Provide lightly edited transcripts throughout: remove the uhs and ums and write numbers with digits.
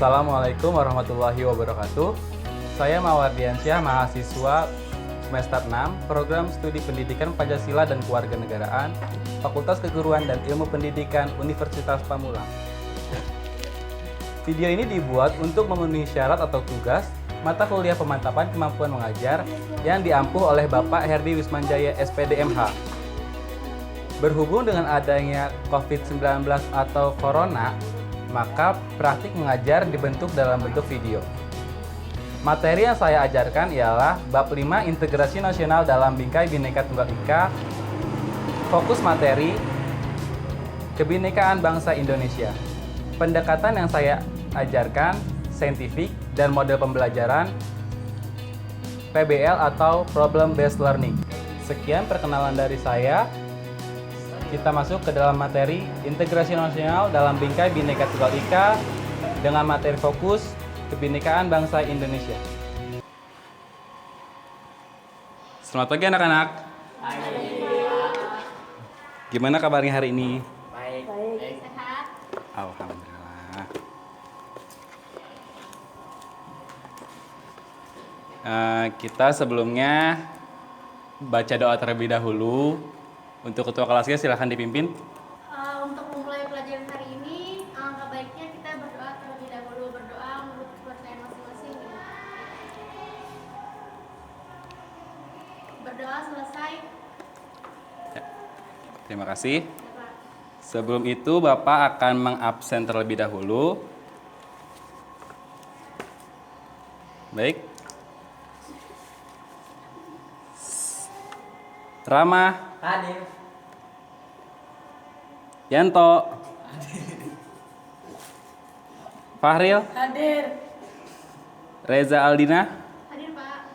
Assalamualaikum warahmatullahi wabarakatuh. Saya Mawardiansyah, mahasiswa semester 6, Program Studi Pendidikan Pancasila dan Kewarganegaraan, Fakultas Keguruan dan Ilmu Pendidikan Universitas Pamulang. Video ini dibuat untuk memenuhi syarat atau tugas mata kuliah pemantapan kemampuan mengajar yang diampuh oleh Bapak Herdi Wismanjaya SPD MH. Berhubung dengan adanya COVID-19 atau Corona, maka praktik mengajar dibentuk dalam bentuk video. Materi yang saya ajarkan ialah Bab 5 Integrasi Nasional dalam Bingkai Bhinneka Tunggal Ika. Fokus materi Kebinekaan Bangsa Indonesia. Pendekatan yang saya ajarkan saintifik dan model pembelajaran PBL atau Problem Based Learning. Sekian perkenalan dari saya. Kita masuk ke dalam materi Integrasi Nasional dalam Bingkai Bhinneka Tunggal Ika dengan materi fokus Kebinekaan Bangsa Indonesia. Selamat pagi anak-anak. Gimana kabarnya hari ini? Baik. Sehat. Alhamdulillah. Kita sebelumnya baca doa terlebih dahulu. Untuk ketua kelasnya silahkan dipimpin. Untuk memulai pelajaran hari ini, alangkah baiknya kita berdoa terlebih dahulu. Berdoa menurut kepercayaan masing-masing. Berdoa selesai. Ya, terima kasih. Sebelum itu Bapak akan mengabsen terlebih dahulu. Baik. Rama. Hadir. Yanto. Fahril. Hadir. Reza Aldina. Hadir, Pak.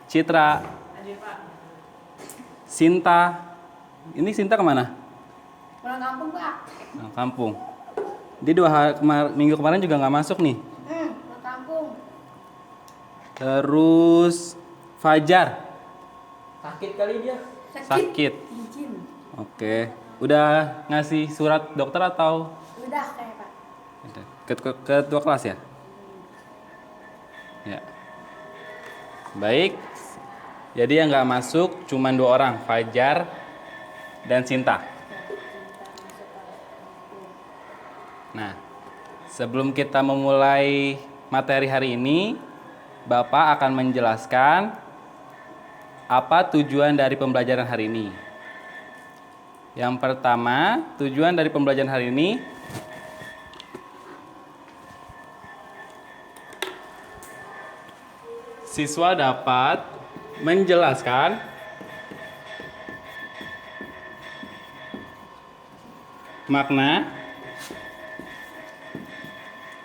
Citra. Hadir, Pak. Sinta. Ini Sinta kemana? Pulang kampung, Pak. Nah, kampung. Dia minggu kemarin juga nggak masuk nih. Pulang kampung. Terus Fajar. Sakit kali dia. Sakit. Izin. Oke. Udah ngasih surat dokter atau? Udah kayak, Pak. Udah. Ketua kelas ya? Ya. Baik. Jadi yang nggak masuk cuma 2 orang, Fajar dan Sinta. Nah, sebelum kita memulai materi hari ini, Bapak akan menjelaskan apa tujuan dari pembelajaran hari ini. Yang pertama, tujuan dari pembelajaran hari ini siswa dapat menjelaskan makna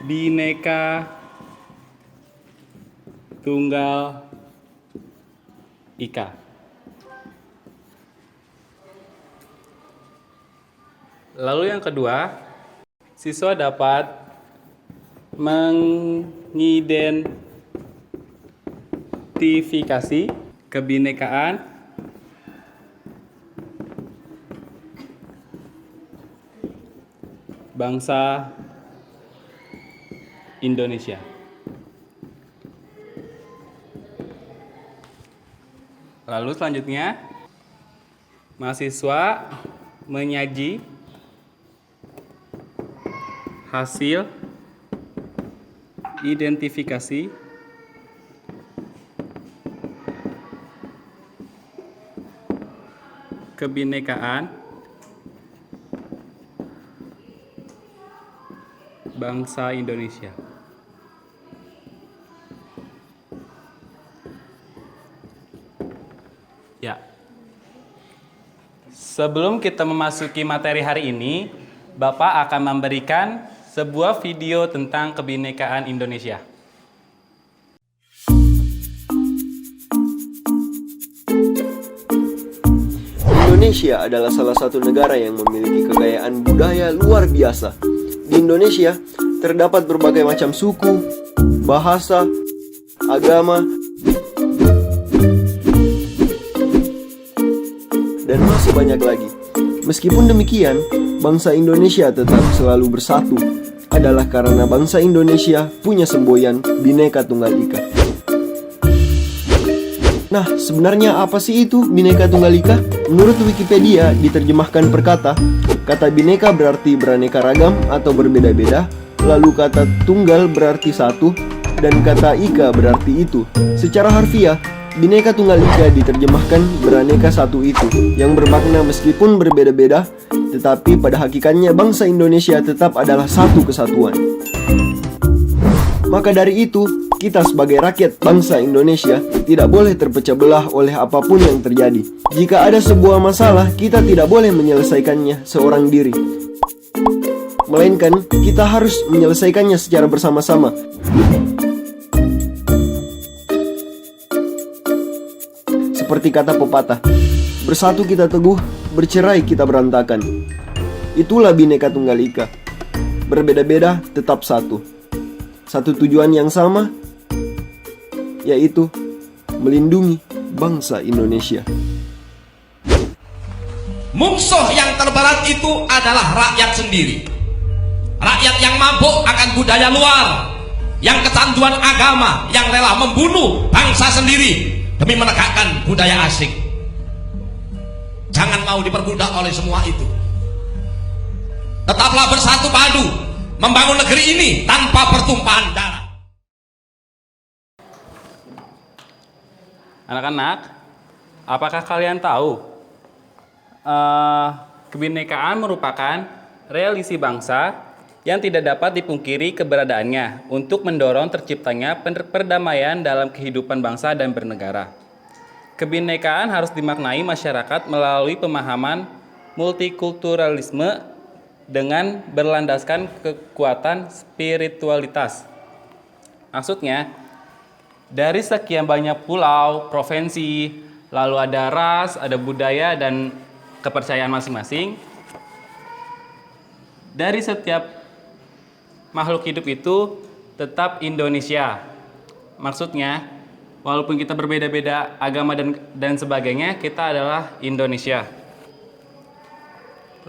Bhinneka Tunggal Ika. Lalu yang kedua, siswa dapat mengidentifikasi kebinekaan bangsa Indonesia. Lalu selanjutnya, mahasiswa menyaji hasil identifikasi kebinekaan bangsa Indonesia. Ya. Sebelum kita memasuki materi hari ini, Bapak akan memberikan sebuah video tentang kebinekaan Indonesia. Indonesia adalah salah satu negara yang memiliki kekayaan budaya luar biasa. Di Indonesia, terdapat berbagai macam suku, bahasa, agama, dan masih banyak lagi. Meskipun demikian, bangsa Indonesia tetap selalu bersatu. adalah karena bangsa Indonesia punya semboyan Bhinneka Tunggal Ika. Nah, sebenarnya apa sih itu Bhinneka Tunggal Ika? Menurut Wikipedia, diterjemahkan per kata, kata Bhinneka berarti beraneka ragam atau berbeda-beda, lalu kata tunggal berarti satu, dan kata ika berarti itu. Secara harfiah, Bhinneka Tunggal Ika diterjemahkan beraneka satu itu, yang bermakna meskipun berbeda-beda, tetapi pada hakikatnya bangsa Indonesia tetap adalah satu kesatuan. Maka dari itu, kita sebagai rakyat bangsa Indonesia tidak boleh terpecah belah oleh apapun yang terjadi. Jika ada sebuah masalah, kita tidak boleh menyelesaikannya seorang diri, melainkan kita harus menyelesaikannya secara bersama-sama. Seperti kata pepatah, bersatu kita teguh, bercerai kita berantakan. Itulah Bhinneka Tunggal Ika. Berbeda-beda tetap satu. Satu tujuan yang sama, yaitu melindungi bangsa Indonesia. Musuh yang terberat itu adalah rakyat sendiri. Rakyat yang mabuk akan budaya luar, yang kecanduan agama, yang rela membunuh bangsa sendiri demi menegakkan budaya asing. Jangan mau diperbudak oleh semua itu. Tetaplah bersatu padu membangun negeri ini tanpa pertumpahan darah. Anak-anak, apakah kalian tahu kebinekaan merupakan realisi bangsa yang tidak dapat dipungkiri keberadaannya untuk mendorong terciptanya perdamaian dalam kehidupan bangsa dan bernegara. Kebinekaan harus dimaknai masyarakat melalui pemahaman multikulturalisme dengan berlandaskan kekuatan spiritualitas. Maksudnya, dari sekian banyak pulau, provinsi, lalu ada ras, ada budaya, dan kepercayaan masing-masing. Dari setiap makhluk hidup itu tetap Indonesia. Maksudnya, walaupun kita berbeda-beda agama dan sebagainya, kita adalah Indonesia.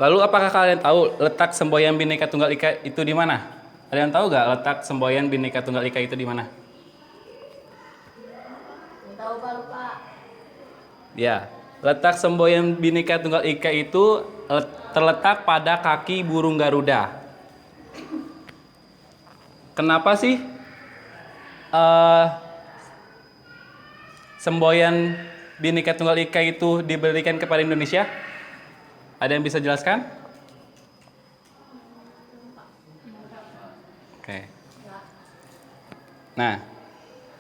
Lalu apakah kalian tahu letak semboyan Bhinneka Tunggal Ika itu di mana? Ada yang tahu nggak letak semboyan Bhinneka Tunggal Ika itu di mana? Tahu Pak, lupa. Ya, letak semboyan Bhinneka Tunggal Ika itu terletak pada kaki burung Garuda. Kenapa sih semboyan Bhinneka Tunggal Ika itu diberikan kepada Indonesia? Ada yang bisa jelaskan? Oke. Nah,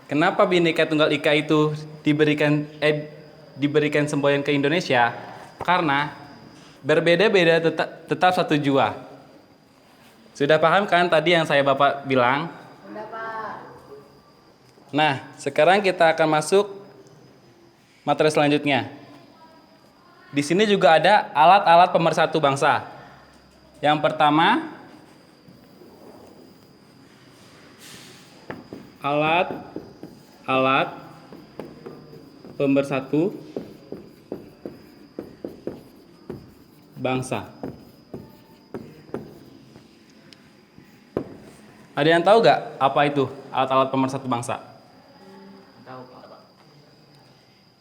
kenapa Bhinneka Tunggal Ika itu diberikan semboyan ke Indonesia? Karena berbeda-beda tetap satu jua. Sudah paham kan tadi yang saya Bapak bilang? Udah Pak. Nah, sekarang kita akan masuk materi selanjutnya. Di sini juga ada alat-alat pemersatu bangsa. Yang pertama, alat pemersatu bangsa. Ada yang tahu nggak apa itu alat-alat pemersatu bangsa? Tahu Pak.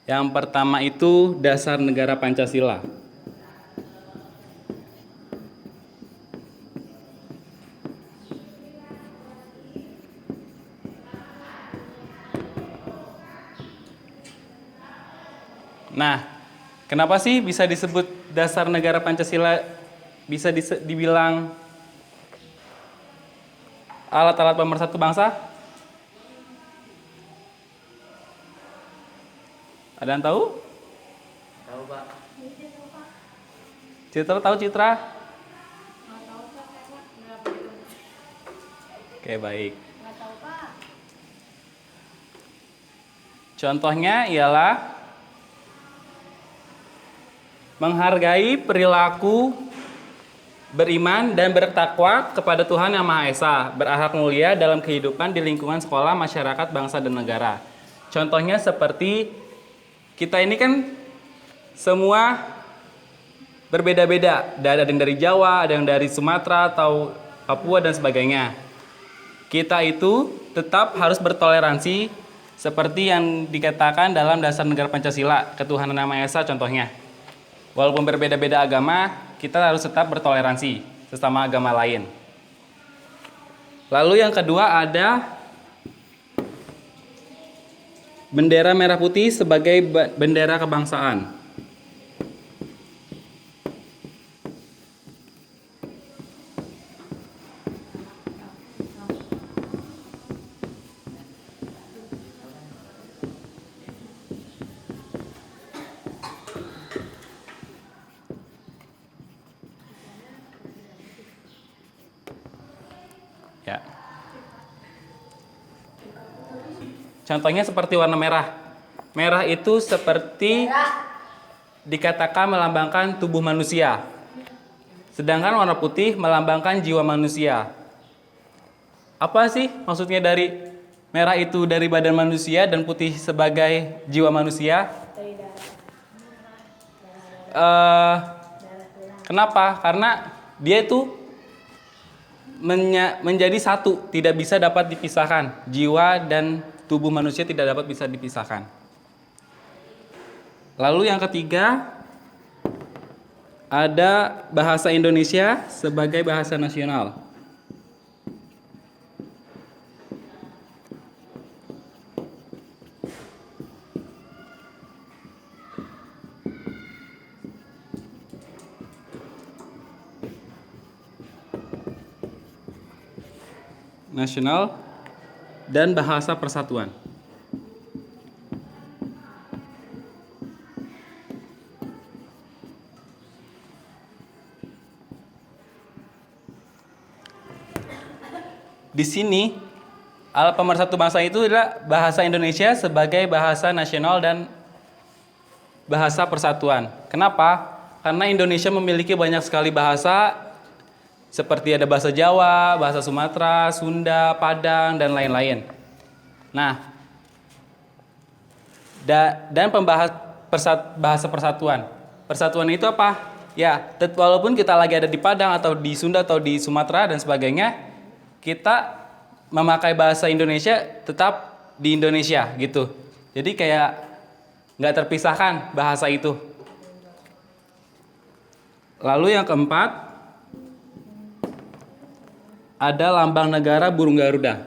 Yang pertama itu dasar negara Pancasila. Nah, kenapa sih bisa disebut dasar negara Pancasila, bisa dibilang alat-alat pemersatu bangsa? Ada yang tahu? Tahu Pak. Citra tahu Citra? Oke, baik. Nggak tahu Pak. Contohnya ialah menghargai perilaku, beriman dan bertakwa kepada Tuhan Yang Maha Esa, berakhlak mulia dalam kehidupan di lingkungan sekolah, masyarakat, bangsa dan negara. Contohnya seperti kita ini kan semua berbeda-beda. Ada yang dari Jawa, ada yang dari Sumatera atau Papua, dan sebagainya. Kita itu tetap harus bertoleransi seperti yang dikatakan dalam dasar negara Pancasila, ketuhanan Yang Maha Esa contohnya. Walaupun berbeda-beda agama, kita harus tetap bertoleransi sesama agama lain. Lalu yang kedua ada bendera merah putih sebagai bendera kebangsaan. Ya. Contohnya seperti warna merah. Merah itu seperti dikatakan melambangkan tubuh manusia. Sedangkan warna putih melambangkan jiwa manusia. Apa sih maksudnya dari merah itu dari badan manusia dan putih sebagai jiwa manusia? Kenapa? Karena dia itu menjadi satu, tidak bisa dapat dipisahkan. Jiwa dan tubuh manusia tidak dapat bisa dipisahkan. Lalu yang ketiga, ada bahasa Indonesia sebagai bahasa nasional. Nasional dan bahasa persatuan. Di sini alat pemersatu bangsa itu adalah bahasa Indonesia sebagai bahasa nasional dan bahasa persatuan. Kenapa? Karena Indonesia memiliki banyak sekali bahasa, seperti ada bahasa Jawa, bahasa Sumatera, Sunda, Padang, dan lain-lain. Nah, dan bahasa persatuan. Persatuan itu apa? Ya, walaupun kita lagi ada di Padang atau di Sunda atau di Sumatera dan sebagainya, kita memakai bahasa Indonesia tetap di Indonesia gitu. Jadi kayak nggak terpisahkan bahasa itu. Lalu yang keempat, ada lambang negara burung Garuda.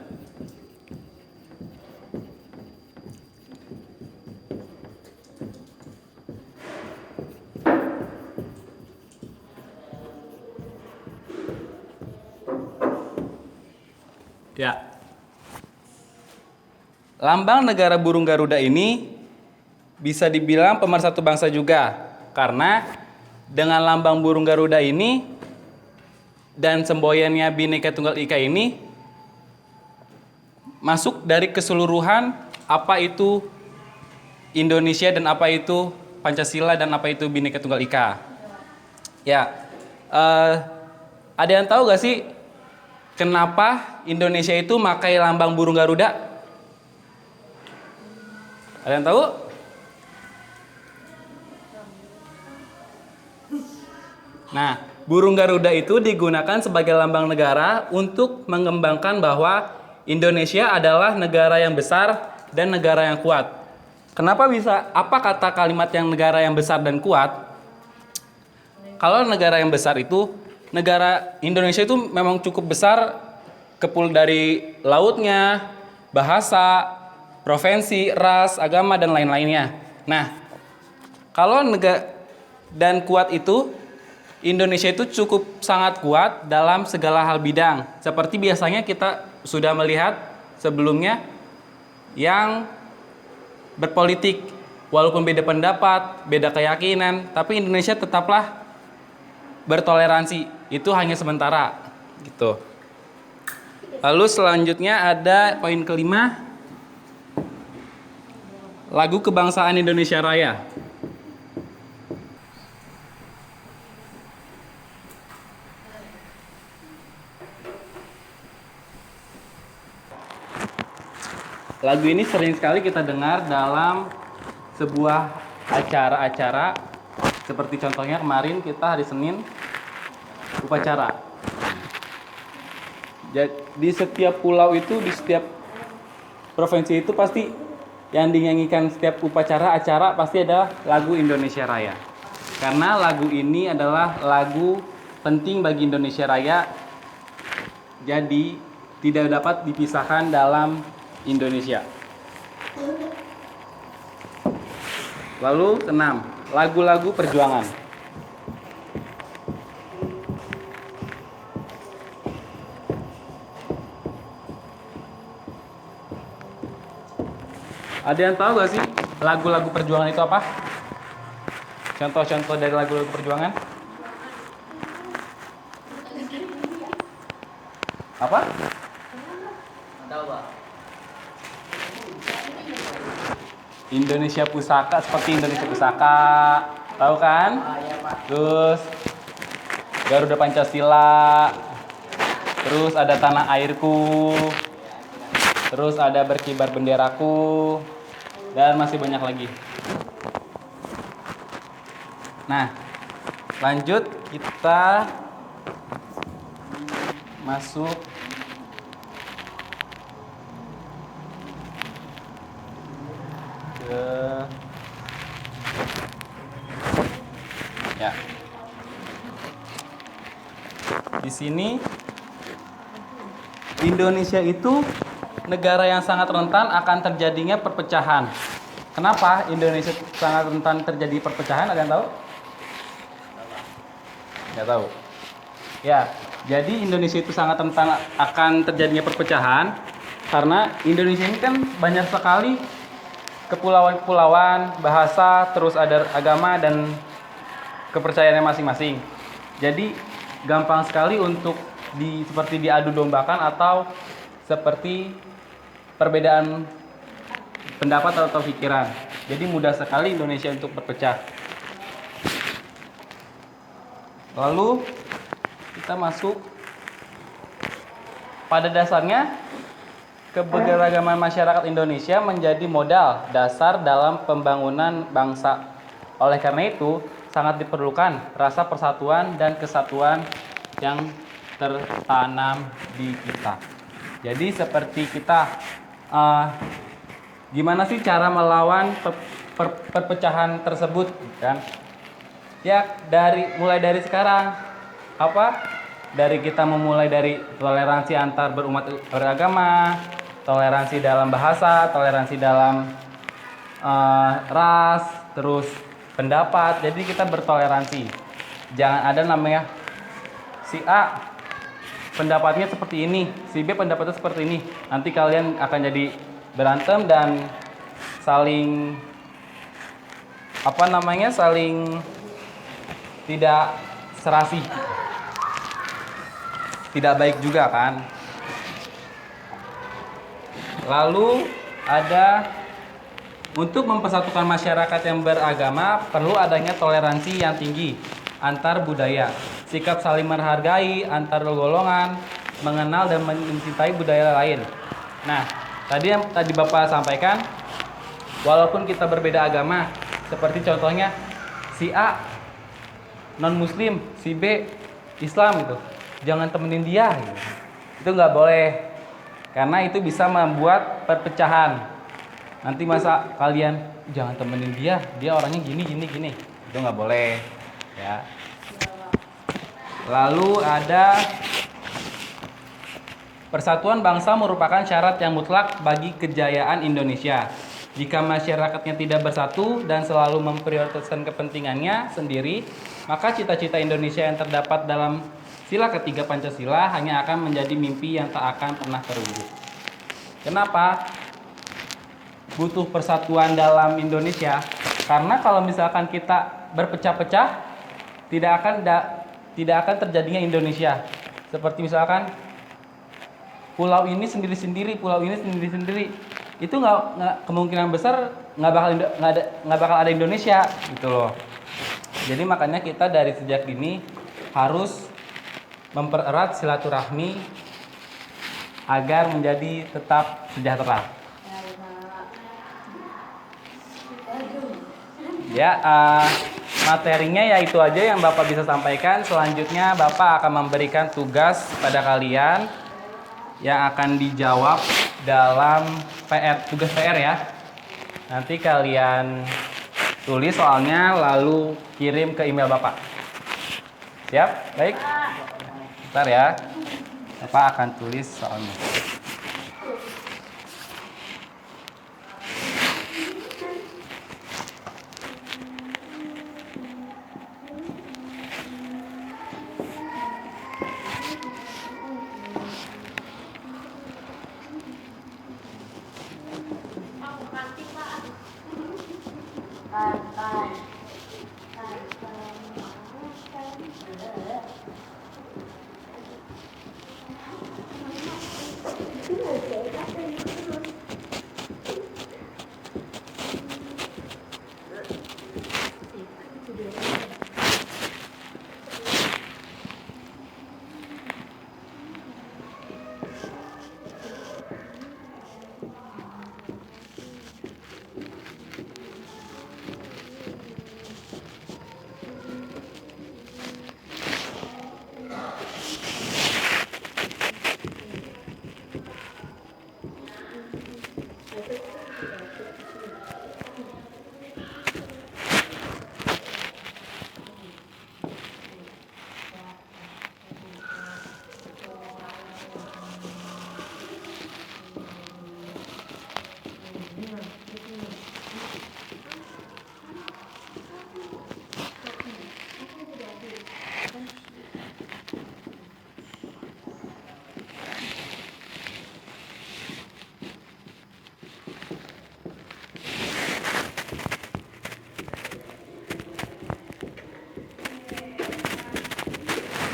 Ya. Lambang negara burung Garuda ini bisa dibilang pemersatu bangsa juga, karena dengan lambang burung Garuda ini dan semboyannya Bhinneka Tunggal Ika ini masuk dari keseluruhan apa itu Indonesia dan apa itu Pancasila dan apa itu Bhinneka Tunggal Ika. Ya, ada yang tahu gak sih kenapa Indonesia itu pakai lambang burung Garuda? Ada yang tahu? Nah, burung Garuda itu digunakan sebagai lambang negara untuk mengembangkan bahwa Indonesia adalah negara yang besar dan negara yang kuat. Kenapa bisa? Apa kata kalimat yang negara yang besar dan kuat? Kalau negara yang besar itu, negara Indonesia itu memang cukup besar, kepul dari lautnya, bahasa, provinsi, ras, agama, dan lain-lainnya. Nah, kalau negara dan kuat itu, Indonesia itu cukup sangat kuat dalam segala hal bidang. Seperti biasanya kita sudah melihat sebelumnya yang berpolitik, walaupun beda pendapat, beda keyakinan, tapi Indonesia tetaplah bertoleransi. Itu hanya sementara, gitu. Lalu selanjutnya ada poin kelima, lagu kebangsaan Indonesia Raya. Lagu ini sering sekali kita dengar dalam sebuah acara-acara, seperti contohnya kemarin kita hari Senin upacara. Di setiap pulau itu, di setiap provinsi itu pasti yang dinyanyikan setiap upacara acara pasti ada lagu Indonesia Raya. Karena lagu ini adalah lagu penting bagi Indonesia Raya. Jadi tidak dapat dipisahkan dalam Indonesia. Lalu keenam, lagu-lagu perjuangan. Ada yang tahu gak sih lagu-lagu perjuangan itu apa? Contoh-contoh dari lagu-lagu perjuangan? Apa? Tahu Pak? Indonesia Pusaka, seperti Indonesia Pusaka, tahu kan? Iya Pak. Terus Garuda Pancasila, terus ada Tanah Airku, terus ada Berkibar Benderaku, dan masih banyak lagi. Nah, lanjut kita masuk ke ya. Di sini Indonesia itu negara yang sangat rentan akan terjadinya perpecahan. Kenapa Indonesia sangat rentan terjadi perpecahan? Ada yang tahu? Nggak tahu. Ya, jadi Indonesia itu sangat rentan akan terjadinya perpecahan karena Indonesia ini kan banyak sekali kepulauan-kepulauan, bahasa, terus ada agama dan kepercayaannya masing-masing. Jadi gampang sekali untuk seperti diadu dombakan atau seperti perbedaan pendapat atau pikiran. Jadi mudah sekali Indonesia untuk berpecah. Lalu kita masuk pada dasarnya keberagaman masyarakat Indonesia menjadi modal dasar dalam pembangunan bangsa. Oleh karena itu, sangat diperlukan rasa persatuan dan kesatuan yang tertanam di kita. Jadi seperti kita gimana sih cara melawan perpecahan tersebut, kan? Ya mulai dari sekarang dari kita memulai dari toleransi antar berumat beragama, toleransi dalam bahasa, toleransi dalam ras, terus pendapat. Jadi kita bertoleransi. Jangan ada namanya si A pendapatnya seperti ini, si B pendapatnya seperti ini. Nanti kalian akan jadi berantem dan saling saling tidak serasi. Tidak baik juga kan. Lalu ada untuk mempersatukan masyarakat yang beragama perlu adanya toleransi yang tinggi antar budaya, sikap saling menghargai antar golongan, mengenal dan mencintai budaya lain. Nah, tadi Bapak sampaikan, walaupun kita berbeda agama, seperti contohnya si A non-muslim, si B Islam gitu, jangan temenin dia gitu. Itu nggak boleh, karena itu bisa membuat perpecahan. Nanti masa kalian jangan temenin dia orangnya gini, itu nggak boleh ya. Lalu ada persatuan bangsa merupakan syarat yang mutlak bagi kejayaan Indonesia. Jika masyarakatnya tidak bersatu dan selalu memprioritaskan kepentingannya sendiri, maka cita-cita Indonesia yang terdapat dalam sila ketiga Pancasila hanya akan menjadi mimpi yang tak akan pernah terwujud. Kenapa butuh persatuan dalam Indonesia? Karena kalau misalkan kita berpecah-pecah, tidak akan terjadinya Indonesia. Seperti misalkan pulau ini sendiri-sendiri, pulau ini sendiri-sendiri. Itu nggak kemungkinan besar nggak bakal ada Indonesia gitu loh. Jadi makanya kita dari sejak dini harus mempererat silaturahmi agar menjadi tetap sejahtera. Ya, materinya ya itu aja yang Bapak bisa sampaikan. Selanjutnya Bapak akan memberikan tugas pada kalian yang akan dijawab dalam tugas PR ya. Nanti kalian tulis soalnya lalu kirim ke email Bapak. Siap? Baik? Bentar ya. Bapak akan tulis soalnya.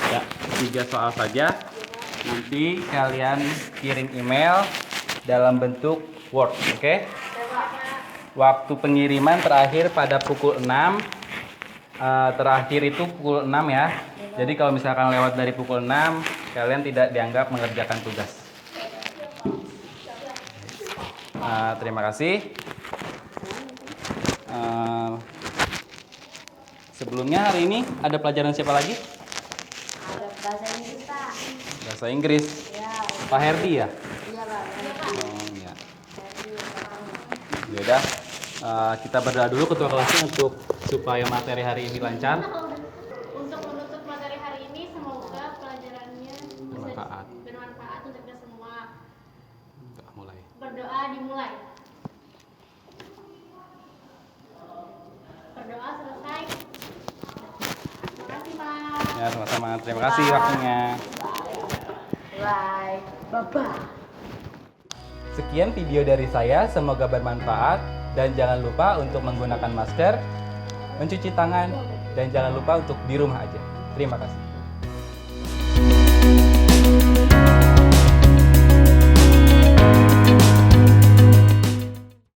Ya, 3 soal saja. Nanti kalian kirim email dalam bentuk Word, oke? Waktu pengiriman terakhir pada pukul 6. Terakhir itu pukul 6 ya. Jadi kalau misalkan lewat dari pukul 6, kalian tidak dianggap mengerjakan tugas. Terima kasih. Sebelumnya hari ini ada pelajaran siapa lagi? Ada bahasa Inggris, Pak. Bahasa Inggris. Ya, Pak Herdi ya? iya, Pak. Oh iya. Yaudah, kita berdoa dulu ketua kelasnya supaya materi hari ini lancar. Untuk menutup materi hari ini, semoga pelajarannya Bermanfaat. bermanfaat untuk kita semua. Udah mulai. Berdoa dimulai. Berdoa selesai. Terima kasih, Pak. Ya, sama-sama. Terima kasih waktunya. Bye. Bye-bye. Sekian video dari saya, semoga bermanfaat dan jangan lupa untuk menggunakan masker, mencuci tangan, dan jangan lupa untuk di rumah aja. Terima kasih.